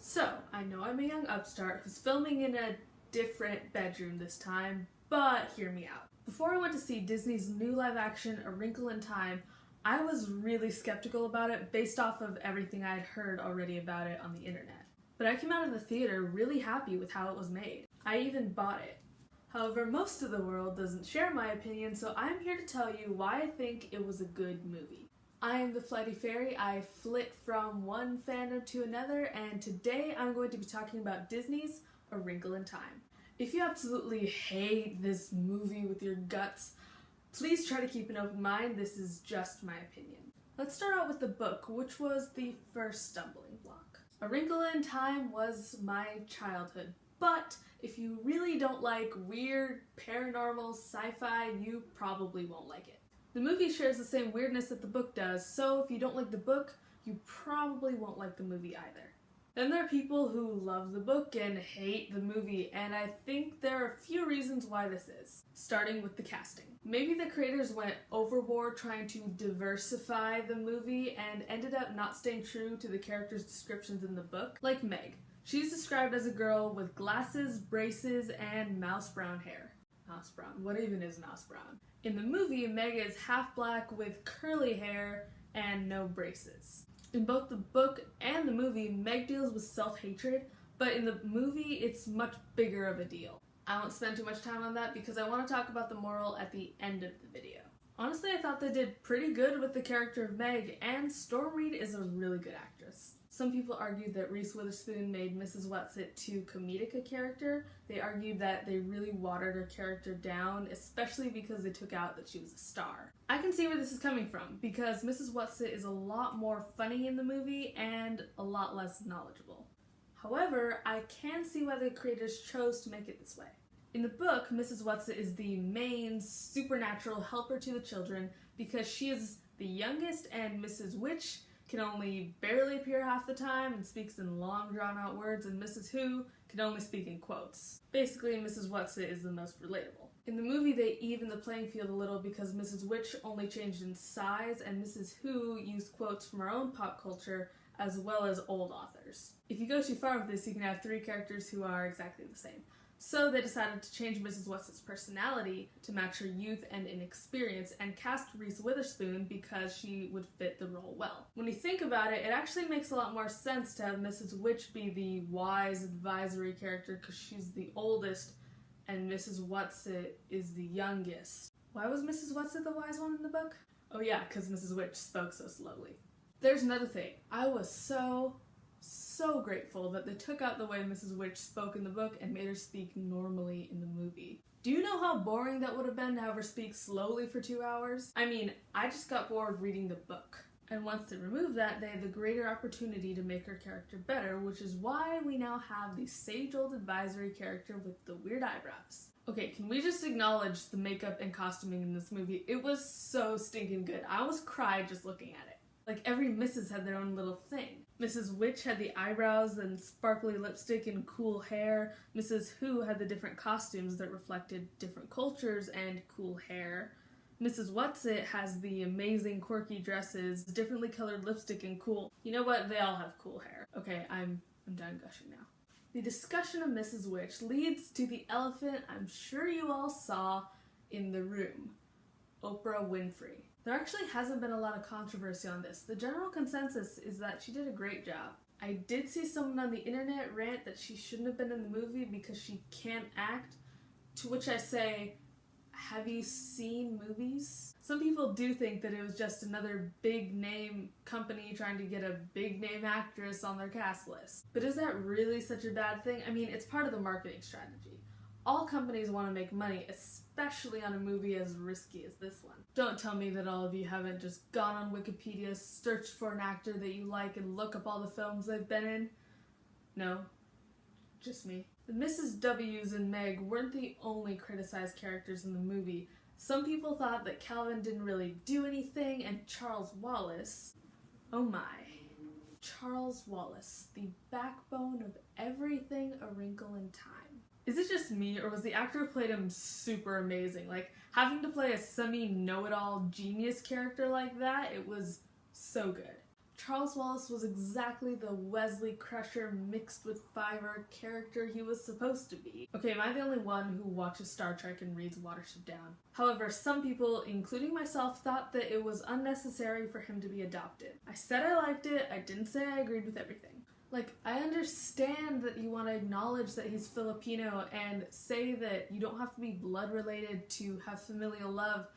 So, I know I'm a young upstart who's filming in a different bedroom this time, but hear me out. Before I went to see Disney's new live action, A Wrinkle in Time, I was really skeptical about it based off of everything I had heard already about it on the internet. But I came out of the theater really happy with how it was made. I even bought it. However, most of the world doesn't share my opinion, so I'm here to tell you why I think it was a good movie. I am the Flighty Fairy. I flit from one fandom to another, and today I'm going to be talking about Disney's A Wrinkle in Time. If you absolutely hate this movie with your guts, please try to keep an open mind. This is just my opinion. Let's start out with the book, which was the first stumbling block. A Wrinkle in Time was my childhood, but if you really don't like weird, paranormal, sci-fi, you probably won't like it. The movie shares the same weirdness that the book does, so if you don't like the book, you probably won't like the movie either. Then there are people who love the book and hate the movie, and I think there are a few reasons why this is. Starting with the casting. Maybe the creators went overboard trying to diversify the movie and ended up not staying true to the characters' descriptions in the book, like Meg. She's described as a girl with glasses, braces, and mouse brown hair. Mouse brown? What even is mouse brown? In the movie, Meg is half black with curly hair and no braces. In both the book and the movie, Meg deals with self-hatred, but in the movie, it's much bigger of a deal. I won't spend too much time on that because I want to talk about the moral at the end of the video. Honestly, I thought they did pretty good with the character of Meg, and Storm Reid is a really good actress. Some people argued that Reese Witherspoon made Mrs. Whatsit too comedic a character. They argued that they really watered her character down, especially because they took out that she was a star. I can see where this is coming from, because Mrs. Whatsit is a lot more funny in the movie and a lot less knowledgeable. However, I can see why the creators chose to make it this way. In the book, Mrs. Whatsit is the main supernatural helper to the children because she is the youngest and Mrs. Witch can only barely appear half the time and speaks in long drawn-out words, and Mrs. Who can only speak in quotes. Basically, Mrs. Whatsit is the most relatable. In the movie, they even the playing field a little because Mrs. Witch only changed in size, and Mrs. Who used quotes from her own pop culture as well as old authors. If you go too far with this, you can have three characters who are exactly the same. So they decided to change Mrs. Whatsit's personality to match her youth and inexperience and cast Reese Witherspoon because she would fit the role well. When you think about it, it actually makes a lot more sense to have Mrs. Witch be the wise advisory character because she's the oldest and Mrs. Whatsit is the youngest. Why was Mrs. Whatsit the wise one in the book? Oh yeah, because Mrs. Witch spoke so slowly. There's another thing. I was so grateful that they took out the way Mrs. Witch spoke in the book and made her speak normally in the movie. Do you know how boring that would have been to have her speak slowly for 2 hours? I mean, I just got bored reading the book. And once they removed that, they had the greater opportunity to make her character better, which is why we now have the sage-old advisory character with the weird eyebrows. Okay, can we just acknowledge the makeup and costuming in this movie? It was so stinking good. I almost cried just looking at it. Like, every Mrs. had their own little thing. Mrs. Witch had the eyebrows and sparkly lipstick and cool hair. Mrs. Who had the different costumes that reflected different cultures and cool hair. Mrs. Whatsit has the amazing quirky dresses, differently colored lipstick, and cool... You know what? They all have cool hair. Okay, I'm done gushing now. The discussion of Mrs. Witch leads to the elephant I'm sure you all saw in the room. Oprah Winfrey. There actually hasn't been a lot of controversy on this. The general consensus is that she did a great job. I did see someone on the internet rant that she shouldn't have been in the movie because she can't act, to which I say, have you seen movies? Some people do think that it was just another big name company trying to get a big name actress on their cast list. But is that really such a bad thing? I mean, it's part of the marketing strategy. All companies want to make money, especially on a movie as risky as this one. Don't tell me that all of you haven't just gone on Wikipedia, searched for an actor that you like, and look up all the films they've been in. No, just me. The Mrs. W's and Meg weren't the only criticized characters in the movie. Some people thought that Calvin didn't really do anything, and Charles Wallace, oh my. Charles Wallace, the backbone of everything A Wrinkle in Time. Is it just me, or was the actor who played him super amazing? Like, having to play a semi-know-it-all genius character like that, it was so good. Charles Wallace was exactly the Wesley Crusher mixed with Fiverr character he was supposed to be. Okay, am I the only one who watches Star Trek and reads Watership Down? However, some people, including myself, thought that it was unnecessary for him to be adopted. I said I liked it, I didn't say I agreed with everything. Like, I understand that you want to acknowledge that he's Filipino and say that you don't have to be blood related to have familial love,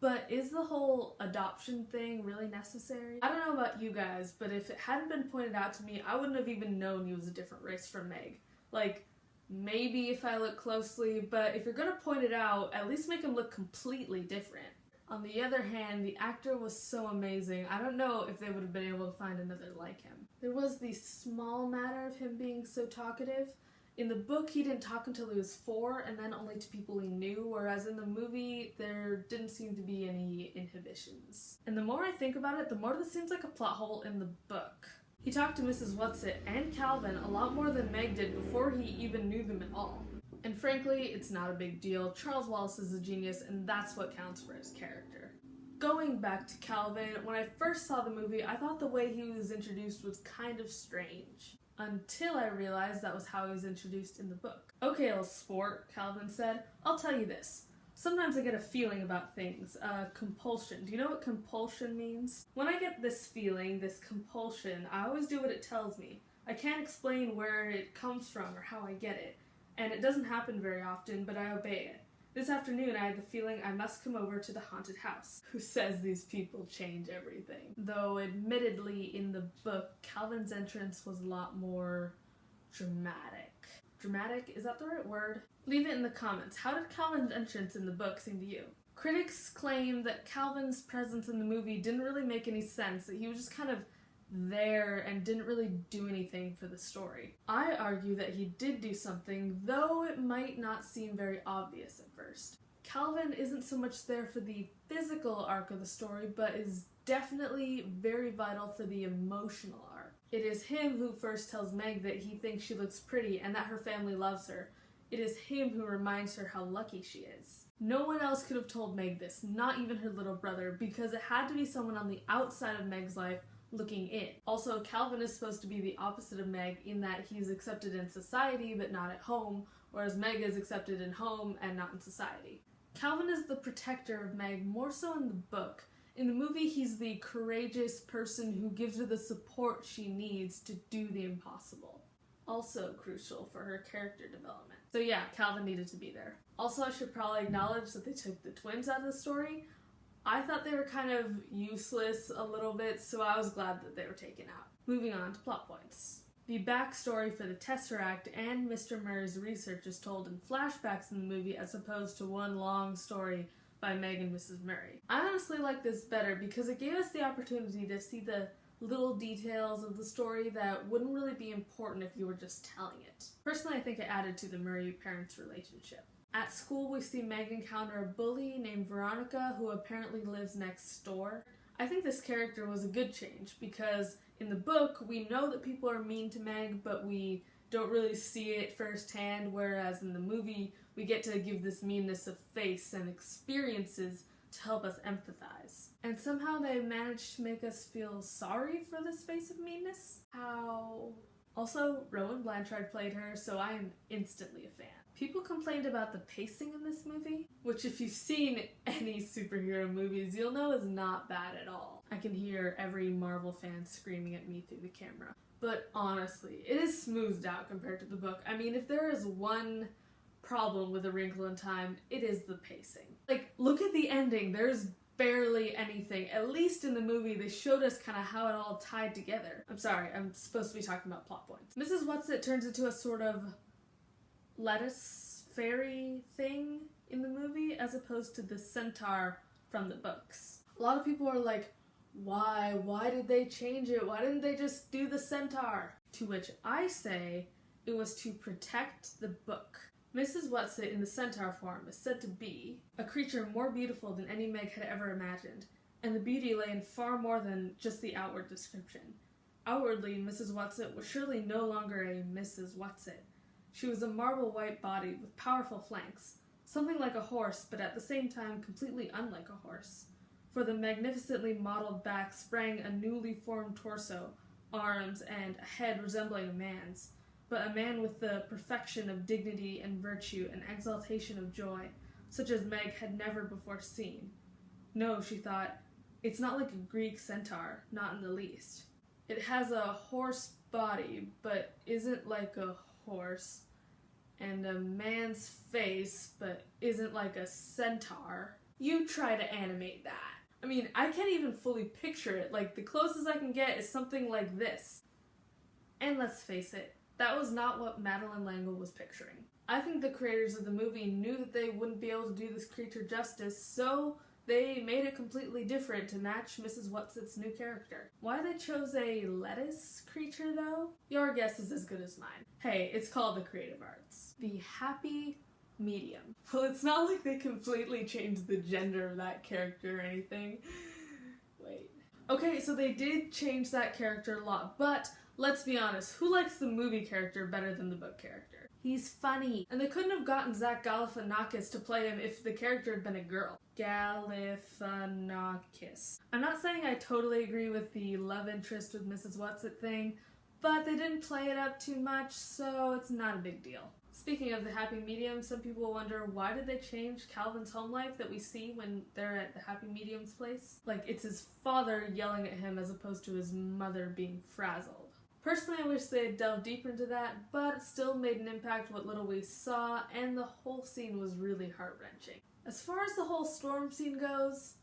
but is the whole adoption thing really necessary? I don't know about you guys, but if it hadn't been pointed out to me, I wouldn't have even known he was a different race from Meg. Like, maybe if I look closely, but if you're gonna point it out, at least make him look completely different. On the other hand, the actor was so amazing, I don't know if they would have been able to find another like him. There was the small matter of him being so talkative. In the book, he didn't talk until he was 4, and then only to people he knew, whereas in the movie, there didn't seem to be any inhibitions. And the more I think about it, the more this seems like a plot hole in the book. He talked to Mrs. Whatsit and Calvin a lot more than Meg did before he even knew them at all. And frankly, it's not a big deal. Charles Wallace is a genius, and that's what counts for his character. Going back to Calvin, when I first saw the movie, I thought the way he was introduced was kind of strange. Until I realized that was how he was introduced in the book. Okay, old sport, Calvin said. I'll tell you this. Sometimes I get a feeling about things. Compulsion. Do you know what compulsion means? When I get this feeling, this compulsion, I always do what it tells me. I can't explain where it comes from or how I get it. And it doesn't happen very often, but I obey it. This afternoon, I had the feeling I must come over to the haunted house. Who says these people change everything? Though, admittedly, in the book, Calvin's entrance was a lot more dramatic. Dramatic? Is that the right word? Leave it in the comments. How did Calvin's entrance in the book seem to you? Critics claim that Calvin's presence in the movie didn't really make any sense, that he was just kind of there and didn't really do anything for the story. I argue that he did do something, though it might not seem very obvious at first. Calvin isn't so much there for the physical arc of the story, but is definitely very vital for the emotional arc. It is him who first tells Meg that he thinks she looks pretty and that her family loves her. It is him who reminds her how lucky she is. No one else could have told Meg this, not even her little brother, because it had to be someone on the outside of Meg's life looking in. Also, Calvin is supposed to be the opposite of Meg in that he's accepted in society but not at home, whereas Meg is accepted in home and not in society. Calvin is the protector of Meg more so in the book. In the movie, he's the courageous person who gives her the support she needs to do the impossible. Also crucial for her character development. So yeah, Calvin needed to be there. Also, I should probably acknowledge that they took the twins out of the story. I thought they were kind of useless a little bit, so I was glad that they were taken out. Moving on to plot points. The backstory for the Tesseract and Mr. Murray's research is told in flashbacks in the movie as opposed to one long story by Meg and Mrs. Murray. I honestly like this better because it gave us the opportunity to see the little details of the story that wouldn't really be important if you were just telling it. Personally, I think it added to the Murray parents' relationship. At school, we see Meg encounter a bully named Veronica who apparently lives next door. I think this character was a good change because in the book, we know that people are mean to Meg, but we don't really see it firsthand, whereas in the movie, we get to give this meanness a face and experiences to help us empathize. And somehow they managed to make us feel sorry for this face of meanness. How? Also, Rowan Blanchard played her, so I am instantly a fan. People complained about the pacing in this movie, which if you've seen any superhero movies, you'll know is not bad at all. I can hear every Marvel fan screaming at me through the camera. But honestly, it is smoothed out compared to the book. I mean, if there is one problem with A Wrinkle in Time, it is the pacing. Like, look at the ending. There's barely anything. At least in the movie, they showed us kind of how it all tied together. I'm sorry, I'm supposed to be talking about plot points. Mrs. Whatsit turns into a sort of lettuce fairy thing in the movie as opposed to the centaur from the books. A lot of people are like, why? Why did they change it? Why didn't they just do the centaur? To which I say, it was to protect the book. Mrs. Whatsit in the centaur form is said to be a creature more beautiful than any Meg had ever imagined, and the beauty lay in far more than just the outward description. Outwardly, Mrs. Whatsit was surely no longer a Mrs. Whatsit. She was a marble white body with powerful flanks, something like a horse, but at the same time completely unlike a horse. For the magnificently modeled back sprang a newly formed torso, arms, and a head resembling a man's, but a man with the perfection of dignity and virtue and exaltation of joy, such as Meg had never before seen. No, she thought, it's not like a Greek centaur, not in the least. It has a horse body, but isn't like a horse, and a man's face, but isn't like a centaur. You try to animate that. I mean, I can't even fully picture it. Like, the closest I can get is something like this. And let's face it, that was not what Madeleine L'Engle was picturing. I think the creators of the movie knew that they wouldn't be able to do this creature justice, so they made it completely different to match Mrs. Whatsit's new character. Why they chose a lettuce creature, though? Your guess is as good as mine. Hey, it's called the creative arts. The happy medium. Well, it's not like they completely changed the gender of that character or anything. Wait. Okay, so they did change that character a lot, but let's be honest, who likes the movie character better than the book character? He's funny. And they couldn't have gotten Zach Galifianakis to play him if the character had been a girl. Galifianakis. I'm not saying I totally agree with the love interest with Mrs. Whatsit thing, but they didn't play it up too much, so it's not a big deal. Speaking of the happy medium, some people wonder why did they change Calvin's home life that we see when they're at the happy medium's place? Like, it's his father yelling at him as opposed to his mother being frazzled. Personally, I wish they had delved deeper into that, but it still made an impact what little we saw, and the whole scene was really heart-wrenching. As far as the whole storm scene goes,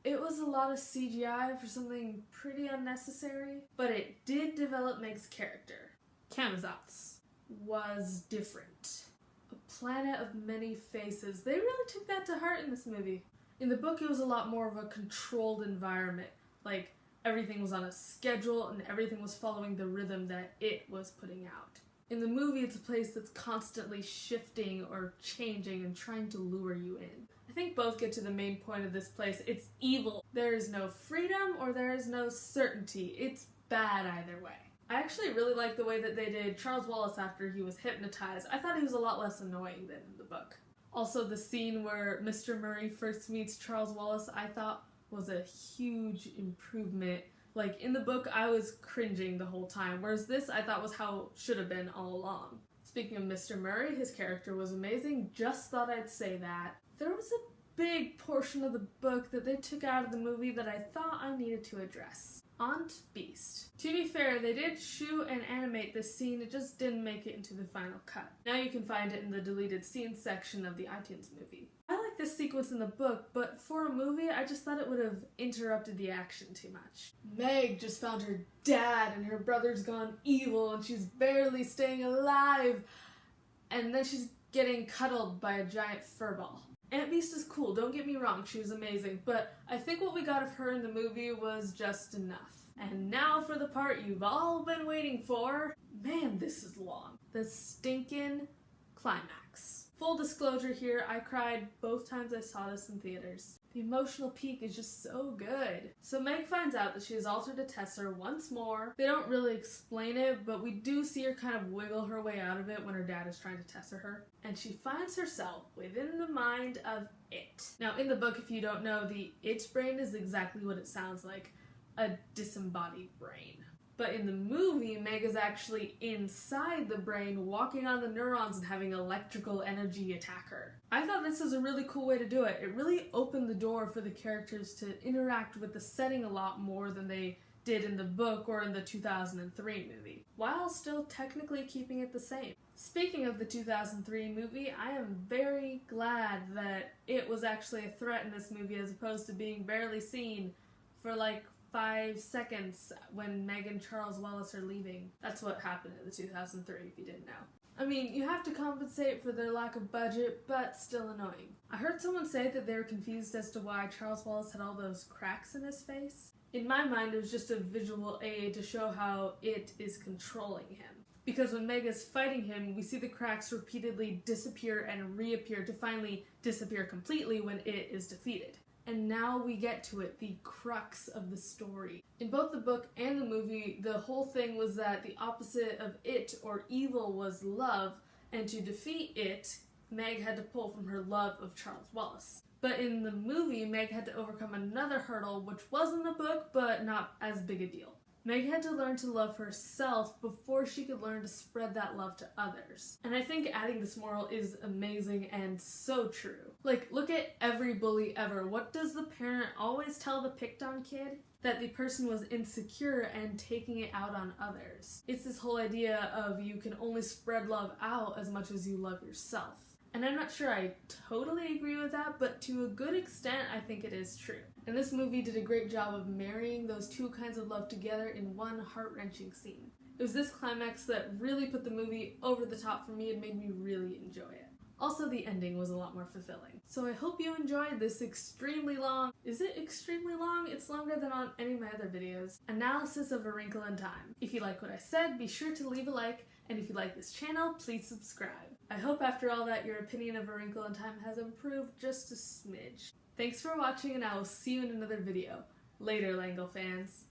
it was a lot of CGI for something pretty unnecessary, but it did develop Meg's character. Camazotz was different. A planet of many faces. They really took that to heart in this movie. In the book, it was a lot more of a controlled environment. Like, everything was on a schedule and everything was following the rhythm that it was putting out. In the movie, it's a place that's constantly shifting or changing and trying to lure you in. I think both get to the main point of this place. It's evil. There is no freedom or there is no certainty. It's bad either way. I actually really like the way that they did Charles Wallace after he was hypnotized. I thought he was a lot less annoying than in the book. Also, the scene where Mr. Murray first meets Charles Wallace, I thought was a huge improvement. Like, in the book, I was cringing the whole time, whereas this I thought was how it should have been all along. Speaking of Mr. Murray, his character was amazing. Just thought I'd say that. There was a big portion of the book that they took out of the movie that I thought I needed to address. Aunt Beast. To be fair, they did shoot and animate this scene, it just didn't make it into the final cut. Now you can find it in the deleted scenes section of the iTunes movie. I like this sequence in the book, but for a movie, I just thought it would have interrupted the action too much. Meg just found her dad and her brother's gone evil and she's barely staying alive, and then she's getting cuddled by a giant furball. Aunt Beast is cool, don't get me wrong, she was amazing, but I think what we got of her in the movie was just enough. And now for the part you've all been waiting for. Man, this is long. The stinkin' climax. Full disclosure here, I cried both times I saw this in theaters. The emotional peak is just so good. So Meg finds out that she has altered a Tesser once more. They don't really explain it, but we do see her kind of wiggle her way out of it when her dad is trying to Tesser her. And she finds herself within the mind of It. Now in the book, if you don't know, the It brain is exactly what it sounds like. A disembodied brain. But in the movie, Meg is actually inside the brain, walking on the neurons and having electrical energy attack her. I thought this was a really cool way to do it. It really opened the door for the characters to interact with the setting a lot more than they did in the book or in the 2003 movie, while still technically keeping it the same. Speaking of the 2003 movie, I am very glad that it was actually a threat in this movie as opposed to being barely seen for like 5 seconds when Meg and Charles Wallace are leaving. That's what happened in the 2003, if you didn't know. I mean, you have to compensate for their lack of budget, but still annoying. I heard someone say that they were confused as to why Charles Wallace had all those cracks in his face. In my mind, it was just a visual aid to show how It is controlling him. Because when Meg is fighting him, we see the cracks repeatedly disappear and reappear to finally disappear completely when It is defeated. And now we get to it, the crux of the story. In both the book and the movie, the whole thing was that the opposite of It, or evil, was love, and to defeat It, Meg had to pull from her love of Charles Wallace. But in the movie, Meg had to overcome another hurdle, which was in the book, but not as big a deal. Meg had to learn to love herself before she could learn to spread that love to others. And I think adding this moral is amazing and so true. Like, look at every bully ever. What does the parent always tell the picked on kid? That the person was insecure and taking it out on others. It's this whole idea of you can only spread love out as much as you love yourself. And I'm not sure I totally agree with that, but to a good extent, I think it is true. And this movie did a great job of marrying those two kinds of love together in one heart-wrenching scene. It was this climax that really put the movie over the top for me and made me really enjoy it. Also, the ending was a lot more fulfilling. So I hope you enjoyed this extremely long, is it extremely long? It's longer than on any of my other videos, analysis of A Wrinkle in Time. If you like what I said, be sure to leave a like, and if you like this channel, please subscribe. I hope after all that your opinion of A Wrinkle in Time has improved just a smidge. Thanks for watching, and I will see you in another video. Later, Langle fans.